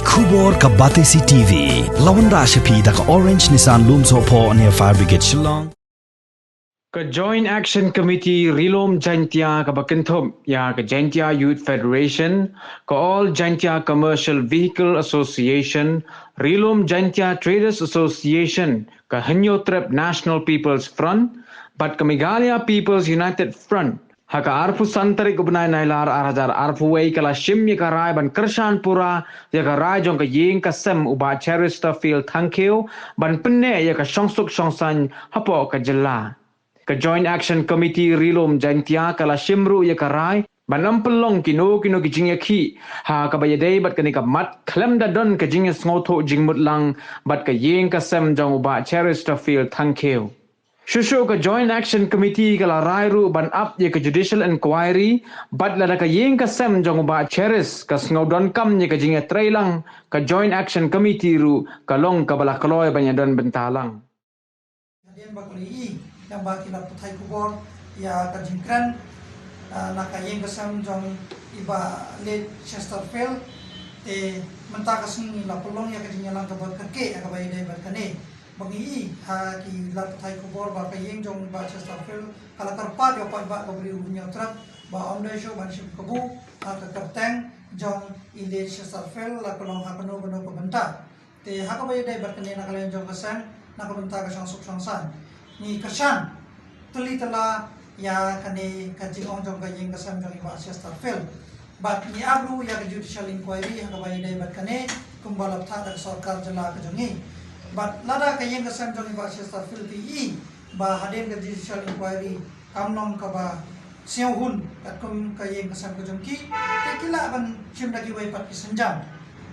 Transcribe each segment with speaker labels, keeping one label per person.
Speaker 1: Kubor ka Batesi TV. Lawan Rashapi da ka Orange Nissan Loom Sopo near Fire Brigade Shillong.
Speaker 2: Ka Joint Action Committee Ri-Loom Jaintia ka Bakinthop ya ka Jaintia Youth Federation ka All Jaintia Commercial Vehicle Association Ri-Loom Jaintia Traders Association ka Hanyo Trip National People's Front but ka Meghalaya People's United Front haka arfu santari kubnai nailar arajar arfu wei kala shim ya karai ban Kyrshan pura ya karai jong ka Ïing ka sem uba Cheris field thankeu ban penne ya ka shongsuk shongsan hapo ka jela ka Joint Action Committee Ri-Loom Jaintia kala shimru ya karai banam pelong kino kijing ya ki ha ka bayadei bat kani ka mat klem da don ka jing sngoto jingmut lang bat ka Ïing ka sem jong uba Cheris field thankeu Shusho ka Joint Action Committee kala rairu ban up ye ka Judicial Inquiry bat lada ka Ïing ka sem jong ba Cheris ka sngodon kam ye ka jinga trailang ka Joint Action Committee ru ka long ka bala kloy banya don bentalang.
Speaker 3: Hadian bakuli yang baki na putai kubor ya ka jingkran na ka Ïing ka sem jong iba late Chesterfield te mentaka sing la polong ya ka jinga lang ka bakake ka bayde bakane bangi ha ki lat thai kubor ba ka Ïing jong ba Chesterfield kala karpat yo pa ba ka bri unya trak ba onde sho ban ship kabu ha ka kartang jong ile Chesterfield la kolong ha kano ko benta te ha ka bay dai barkane na kalen jong kasan na ka benta ka sang suk sang san ni Kyrshan tuli tala ya kane ka jing jong ka Ïing ka sam jong ba Chesterfield but ni abru ya ka Judicial Inquiry ha ka bay dai barkane kumbalap tha ka sarkar jala ka jongi but lada ka Ïing ka sem jong ba Chesterfield ti ba hadin ka Judicial Inquiry kamnom ka ba siahun at kum ka Ïing ka sem ka jongki te kila ban chim da ki wai pat ki sanjam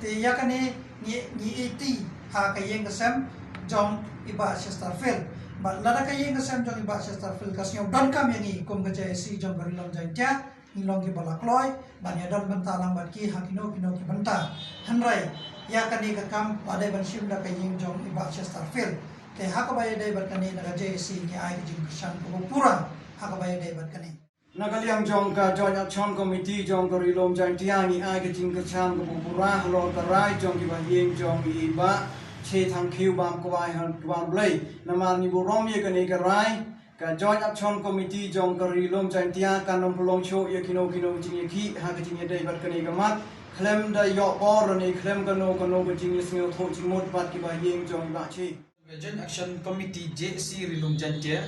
Speaker 3: te ya kane ni iti ha ka Ïing ka sem jong iba Chesterfield but lada ka Ïing ka sem jong iba Chesterfield ka siang don kam yang kum ka si jong Ri-Loom Jaintia nilong ki balakloy ban ya don bentalang bat ki hakino ki benta hanrai ya kani ka kam adai ban shim da ka Ïing jong iba Chesterfield te hakabay dai bat kani na JC ni ai jing Kyrshan ko pura hakabay dai bat kani
Speaker 4: Nagaliang Jong ka Joint Action Committee Jong ka Ri-Loom Jaintia ni ai ka jing Kyrshan ko pura halo ka rai jong ki ba Ïing jong iba che thang khiu bam ko bai han bam blai naman ni bu rom ye kani ka rai ka Joint Action Committee Jong ka Ri-Loom Jaintia ka nom pulong cho ye kino jing ye ki ha ka jing ye dai bat kani ka mat klem da yo por ni klem kano ka jing ye sngo tho jing mot bat ki ba Ïing jong ba che
Speaker 5: Joint Action Committee JC Ri-Loom Jaintia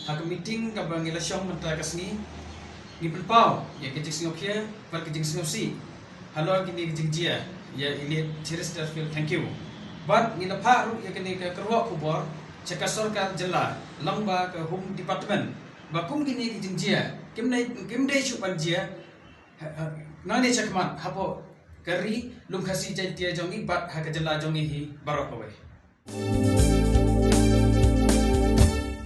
Speaker 5: hak meeting ka bang election menta kasni ni pelpau ya ke jing okya par ke jing si halo kini jing jia ya ini Cheris field thank you but ni lapha ru ya kini ka kerwa kubor ceka sarkar jela lamba ke home department ba kum kini jing jia kim dai chupan jia nani chakman hapo kari lum khasi Jaintia jongi bat ha ka jela jongi hi barok away